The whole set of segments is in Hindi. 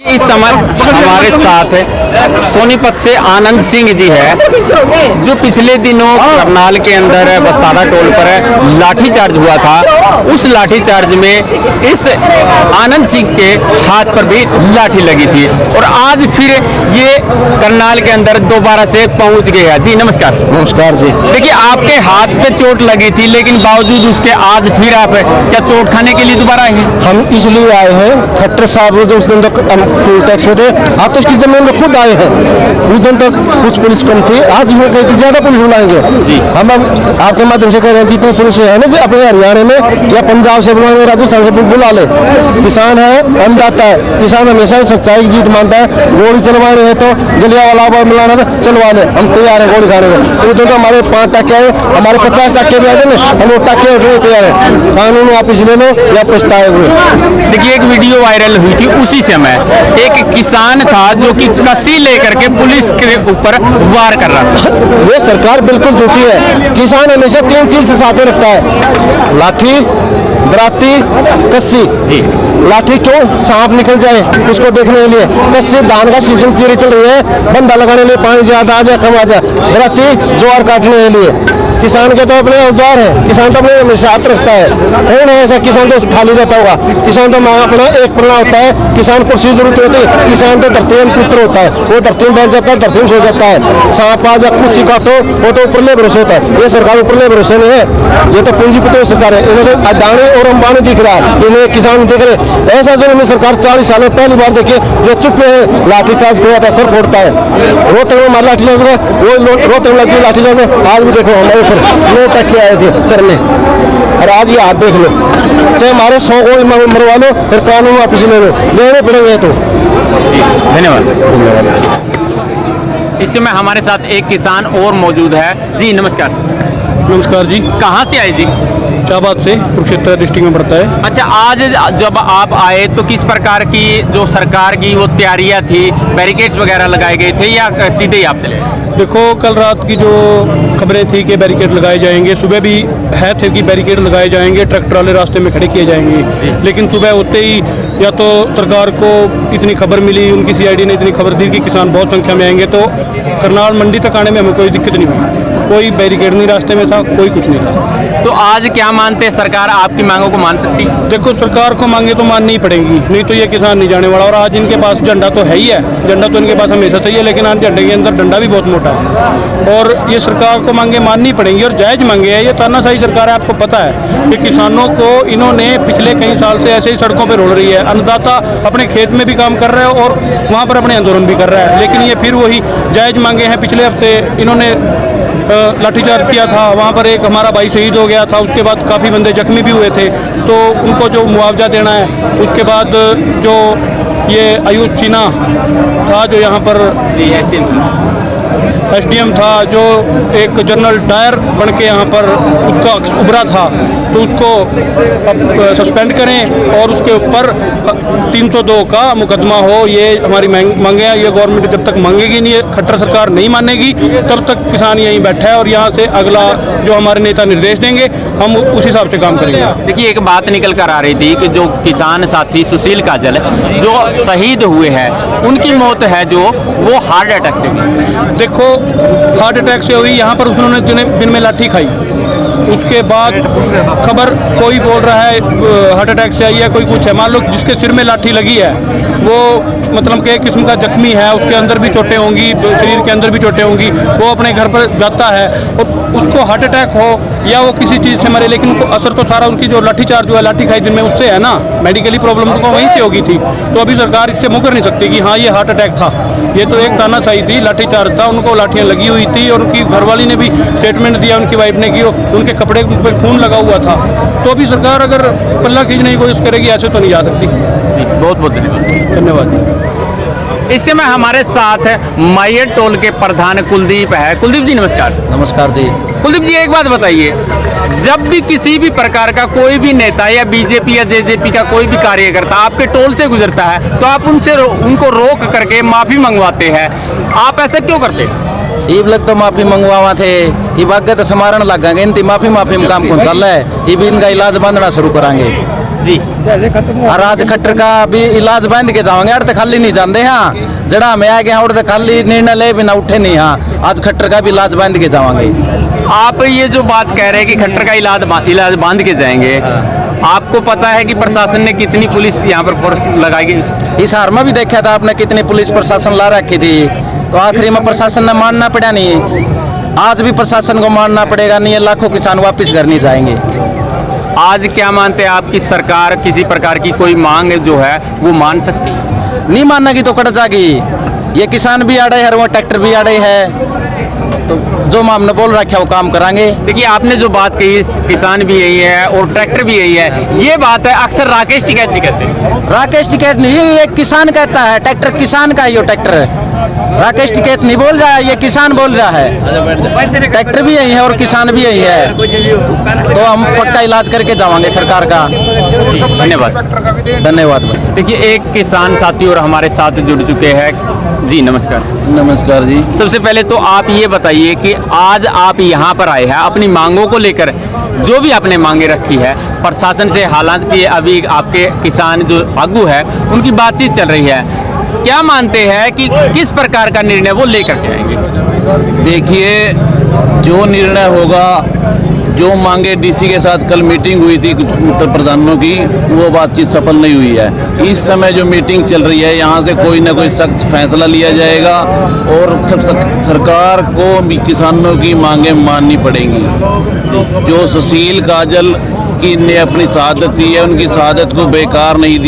इस समय हमारे साथ सोनीपत से आनंद सिंह जी है, जो पिछले दिनों करनाल के अंदर बस्तारा टोल पर लाठीचार्ज हुआ था। उस लाठीचार्ज में इस आनंद सिंह के हाथ पर भी लाठी लगी थी और आज फिर ये करनाल के अंदर दोबारा से पहुंच गया। जी नमस्कार। नमस्कार जी। देखिए, आपके हाथ पे चोट लगी थी, लेकिन बावजूद उसके आज फिर आप क्या चोट खाने के लिए दोबारा आए हैं? हम इसलिए आए हैं, खट्टर साहब जो उस दिन तक टोल टैक्स थे, आज तो उसकी जमीन में खुद आए हैं। उस दिन तक कुछ पुलिस कम थी, आज इसमें कहीं ज्यादा पुलिस बुलाएंगे। हम आपके माध्यम से कह रहे हैं, जितनी पुलिस है ना, कि अपने हरियाणा में या पंजाब से बुलाने, राजस्थान से बुला ले। किसान है, अन्नदाता है, किसान हमेशा सच्चाई की जीत मानता है। गोली चलवानी है तो जलियांवाला बाग मिलाना था, चलवा ले, हम तैयार है गोली खाने में। उस दिन तो हमारे 5 टक्के आए, हमारे 50 टक्के भी आए, हम वो टक्के उठने तैयार है। कानून वापिस ले लो या पछताए हुए। देखिए, एक वीडियो वायरल हुई थी, उसी समय एक किसान था जो कि कसी लेकर के पुलिस के ऊपर वार कर रहा था। ये सरकार बिल्कुल झूठी है। किसान हमेशा 3 चीज साथ में रखता है, लाठी, दराती, कस्सी। लाठी क्यों? सांप निकल जाए उसको देखने के लिए। कस्सी धान का सीजन चीरी चल रही है, बंदा लगाने के लिए, पानी ज्यादा आ जाए कम आ जाए। दराती ज्वार काटने के लिए। किसान के तो अपने औजार है, किसान तो अपने हमेशा हाथ रखता है। कौन है ऐसा किसान तो खाली जाता होगा? किसान तो अपना एक पन्ना होता है, किसान को सी जरूरत होती है। किसान तो धरती में पुत्र होता है, वो धरती में बैठ जाता है, धरती में सो जाता है। सांप आ जा कुछ काटो, वो तो ऊपरले भरोसे होता है। ये सरकार ऊपरले भरोसे नहीं है, ये तो पूंजीपति सरकार है। इन्हें तो अडानी और अंबानी दिख रहा है, इन्हें किसान दिख रहे। ऐसा जो हमें सरकार 40 साल में पहली बार देखिए, जो चुप है, लाठीचार्ज किया था, सर फोड़ता है। रोहतक में हमारा लाठीचार्ज हुआ, वो रोहतक में लगी लाठीचार्ज। आज भी देखो हमारे 9 टक्के आए थे सर में, और आज ये हाथ देख लो। चाहे हमारे 100 को मरवा लो, फिर कानून वापस ले लो, लेने पड़ेंगे तो। धन्यवाद। इस समय हमारे साथ एक किसान और मौजूद है। जी नमस्कार। नमस्कार जी। कहाँ से आए जी? शाहबाद से, कुरुक्षेत्र डिस्ट्रिक्ट में पड़ता है। अच्छा, आज जब आप आए तो किस प्रकार की जो सरकार की वो तैयारियां थी, बैरिकेड्स वगैरह लगाए गए थे या सीधे ही आप चले? देखो, कल रात की जो खबरें थी कि बैरिकेड लगाए जाएंगे, सुबह भी है थे कि बैरिकेड लगाए जाएंगे, ट्रक ट्राले रास्ते में खड़े किए जाएंगे। लेकिन सुबह होते ही या तो सरकार को इतनी खबर मिली, उनकी सीआईडी ने इतनी खबर दी कि किसान बहुत संख्या में आएंगे, तो करनाल मंडी तक आने में हमें कोई दिक्कत नहीं हुई। कोई बैरिकेड नहीं रास्ते में था, कोई कुछ नहीं था। तो आज क्या मानते हैं, सरकार आपकी मांगों को मान सकती? देखो, सरकार को मांगे तो माननी ही पड़ेंगी, नहीं तो ये किसान नहीं जाने वाला। और आज इनके पास झंडा तो है ही है, झंडा तो इनके पास हमेशा सही है, लेकिन आज झंडे के अंदर डंडा भी बहुत मोटा है। और ये सरकार को मांगे माननी पड़ेंगी, और जायज मांगे है। ये तानाशाही सरकार है, आपको पता है कि किसानों को इन्होंने पिछले कई साल से ऐसे ही सड़कों पर रोल रही है। अन्नदाता अपने खेत में भी काम कर रहा है और वहाँ पर अपने आंदोलन भी कर रहा है, लेकिन ये फिर वही जायज मांगे हैं। पिछले हफ्ते इन्होंने लाठीचार्ज किया था, वहाँ पर एक हमारा भाई शहीद हो गया था, उसके बाद काफ़ी बंदे जख्मी भी हुए थे, तो उनको जो मुआवजा देना है। उसके बाद जो ये आयुष सिन्हा था, जो यहाँ पर एसडीएम था, जो एक जनरल डायर बन के यहाँ पर उसका उभरा था, तो उसको सस्पेंड करें और उसके ऊपर 302 का मुकदमा हो। ये हमारी मांगे हैं। ये गवर्नमेंट जब तक मांगेगी नहीं, खट्टर सरकार नहीं मानेगी, तब तक किसान यहीं बैठा है। और यहाँ से अगला जो हमारे नेता निर्देश देंगे, हम उस हिसाब से काम करेंगे। देखिए, एक बात निकल कर आ रही थी कि जो किसान साथी सुशील काजल जो शहीद हुए हैं, उनकी मौत है जो वो हार्ट अटैक से हुई। देखो, हार्ट अटैक से हुई, यहाँ पर उन्होंने दिन में लाठी खाई, उसके बाद खबर कोई बोल रहा है हार्ट अटैक से आई है, कोई कुछ है। मान लो जिसके सिर में लाठी लगी है वो मतलब कि एक किस्म का जख्मी है, उसके अंदर भी चोटें होंगी, शरीर के अंदर भी चोटें होंगी, वो अपने घर पर जाता है और उसको हार्ट अटैक हो या वो किसी चीज़ से मरे, लेकिन उनको असर तो सारा उनकी जो लाठीचार्ज हुआ, लाठी खाई दिन में, उससे है ना। मेडिकली प्रॉब्लम तो वहीं से होगी थी, तो अभी सरकार इससे मुकर नहीं सकती कि हाँ ये हार्ट अटैक था। ये तो एक तानाशाही थी, लाठीचार्ज था, उनको लाठियाँ लगी हुई थी और उनकी घरवाली ने भी स्टेटमेंट दिया, उनकी वाइफ ने की, उनके कपड़े पर खून लगा हुआ था। तो अभी सरकार अगर पल्ला खींचने की कोशिश करेगी, ऐसे तो नहीं जा सकती। जी, बहुत बहुत धन्यवाद। धन्यवाद। इस समय हमारे साथ मायर टोल के प्रधान कुलदीप है। कुलदीप जी नमस्कार। नमस्कार जी। कुलदीप जी, एक बात बताइए, जब भी किसी भी प्रकार का कोई भी नेता या बीजेपी या जेजेपी का कोई भी कार्यकर्ता आपके टोल से गुजरता है, तो आप उनको रोक करके माफ़ी मंगवाते हैं, आप ऐसा क्यों करते? ईब लग तो माफी मंगवावा थे, इब आगे तो समारण लग गए, इनती माफी में काम कौन चल रहा है, इब इनका इलाज बांधना शुरू करांगे। जी और आज खट्टर का भी इलाज बांध के जाओगे अड़ खाली नहीं जाते हाँ जड़ा में आ गए और खाली निर्णय ले बिना उठे नहीं हाँ आज खट्टर का भी इलाज बांध के जाओगे। आप ये जो बात कह रहे हैं कि खट्टर का इलाज बांध के जाएंगे, आपको पता है कि प्रशासन ने कितनी पुलिस यहाँ पर फोर्स लगाई? इस हार में भी देखा था आपने कितनी पुलिस प्रशासन ला रखी थी, तो आखिरी में प्रशासन ने मानना पड़ा नहीं, आज भी प्रशासन को मानना पड़ेगा नहीं, लाखों किसान वापस घर नहीं जाएंगे। आज क्या मानते हैं आप कि सरकार किसी प्रकार की कोई मांग जो है वो मान सकती है? नहीं मानना की तो कट जाएगी, ये किसान भी अड़े है, वो ट्रैक्टर भी अड़े है, तो जो हमने बोल रखा है वो काम कराएंगे। देखिए आपने जो बात कही, किसान भी यही है और ट्रैक्टर भी यही है, ये बात है अक्सर राकेश टिकैत जी कहते हैं। राकेश टिकैत नहीं, ये किसान कहता है, ट्रैक्टर किसान का ये ट्रैक्टर, राकेश टिकैत नहीं बोल रहा है, ये किसान बोल रहा है। ट्रैक्टर भी यही है और किसान भी यही है, तो हम पक्का इलाज करके जाएंगे सरकार का। धन्यवाद। धन्यवाद। देखिए एक किसान साथी और हमारे साथ जुड़ चुके हैं जी, नमस्कार। नमस्कार जी। सबसे पहले तो आप ये बताइए कि आज आप यहाँ पर आए हैं अपनी मांगों को लेकर, जो भी आपने मांगे रखी है प्रशासन से, हालांकि अभी आपके किसान जो आगू है उनकी बातचीत चल रही है, क्या मानते हैं कि किस प्रकार का निर्णय वो लेकर के आएंगे? देखिए जो निर्णय होगा, जो मांगे डीसी के साथ कल मीटिंग हुई थी उत्तर प्रधानों की, वो बातचीत सफल नहीं हुई है। इस समय जो मीटिंग चल रही है यहाँ से कोई ना कोई सख्त फैसला लिया जाएगा और सरकार को भी किसानों की मांगे माननी पड़ेंगी। जो सुशील काजल की ने अपनी शहादत दी है, उनकी शहादत को बेकार नहीं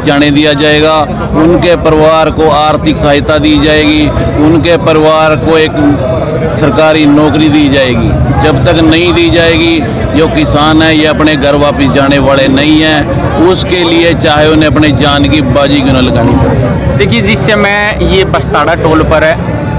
जाने दिया जाएगा। उनके परिवार को आर्थिक सहायता दी जाएगी, उनके परिवार को एक सरकारी नौकरी दी जाएगी। जब तक नहीं दी जाएगी, जो किसान है ये अपने घर वापस जाने वाले नहीं हैं, उसके लिए चाहे उन्हें अपने जान की बाजी क्यों न लगानी पड़े। देखिए जिस समय ये बस्ताड़ा टोल पर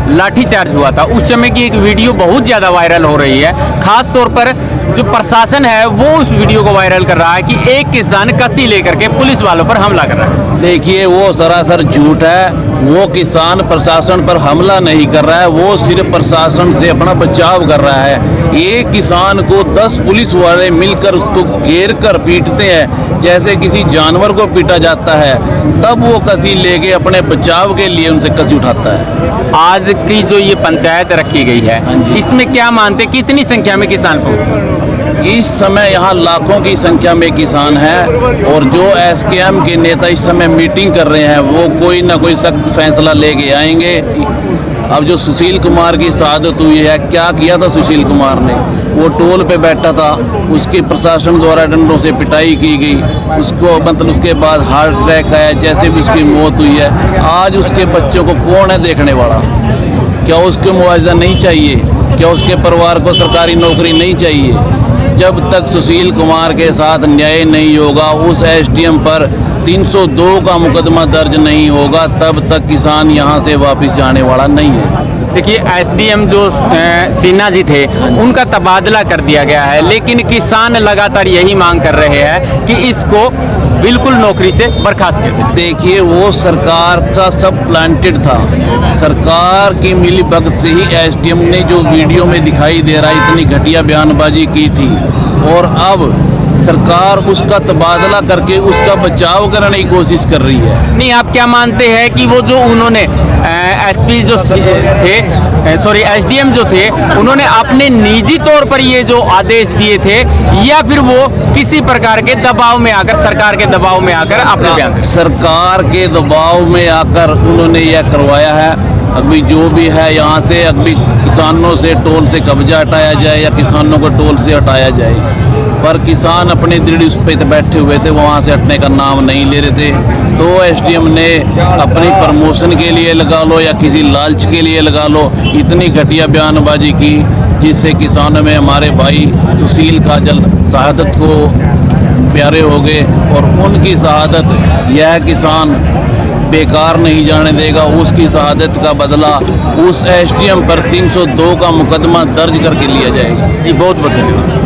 लाठीचार्ज हुआ था, उस समय की एक वीडियो बहुत ज़्यादा वायरल हो रही है, खास तौर पर जो प्रशासन है वो उस वीडियो को वायरल कर रहा है कि एक किसान कसी लेकर के पुलिस वालों पर हमला कर रहा है। देखिए वो सरासर झूठ है, वो किसान प्रशासन पर हमला नहीं कर रहा है, वो सिर्फ प्रशासन से अपना बचाव कर रहा है। एक किसान को 10 पुलिस वाले मिलकर उसको घेर कर पीटते हैं जैसे किसी जानवर को पीटा जाता है, तब वो कसी लेके अपने बचाव के लिए उनसे कसी उठाता है। आज की जो ये पंचायत रखी गई है, इसमें क्या मानते कितनी संख्या में किसान पहुंचे? इस समय यहाँ लाखों की संख्या में किसान हैं और जो एसकेएम के नेता इस समय मीटिंग कर रहे हैं वो कोई ना कोई सख्त फैसला लेके आएंगे। अब जो सुशील कुमार की शहादत हुई है, क्या किया था सुशील कुमार ने? वो टोल पे बैठा था, उसकी प्रशासन द्वारा डंडों से पिटाई की गई, उसको मतलब उसके बाद हार्ट अटैक आया, जैसे भी उसकी मौत हुई है। आज उसके बच्चों को कौन है देखने वाला? क्या उसको मुआवजा नहीं चाहिए? क्या उसके परिवार को सरकारी नौकरी नहीं चाहिए? जब तक सुशील कुमार के साथ न्याय नहीं होगा, उस एसडीएम पर 302 का मुकदमा दर्ज नहीं होगा, तब तक किसान यहाँ से वापस जाने वाला नहीं है। देखिए एसडीएम जो सिन्हा जी थे उनका तबादला कर दिया गया है, लेकिन किसान लगातार यही मांग कर रहे हैं कि इसको बिल्कुल नौकरी से बर्खास्त कर दें। देखिए वो सरकार का सब प्लांटेड था, सरकार की मिली भगत से ही एसडीएम ने जो वीडियो में दिखाई दे रहा है इतनी घटिया बयानबाजी की थी, और अब सरकार उसका तबादला करके उसका बचाव करने की कोशिश कर रही है। नहीं, आप क्या मानते हैं कि वो जो उन्होंने एसपी जो थे, सॉरी एसडीएम जो थे, उन्होंने अपने निजी तौर पर ये जो आदेश दिए थे, या फिर वो किसी प्रकार के दबाव में आकर, सरकार के दबाव में आकर अपने बयान? सरकार के दबाव में आकर उन्होंने यह करवाया है। अभी जो भी है यहाँ से अभी किसानों से टोल से कब्जा हटाया जाए या किसानों को टोल से हटाया जाए, पर किसान अपने दृढ़ उस पे बैठे हुए थे, वहाँ से हटने का नाम नहीं ले रहे थे। तो एसडीएम ने अपनी प्रमोशन के लिए लगा लो या किसी लालच के लिए लगा लो, इतनी घटिया बयानबाजी की जिससे किसानों में हमारे भाई सुशील काजल शहादत को प्यारे हो गए, और उनकी शहादत यह किसान बेकार नहीं जाने देगा। उसकी शहादत का बदला उस एसडीएम पर 302 का मुकदमा दर्ज करके लिया जाएगा। जी बहुत बहुत धन्यवाद।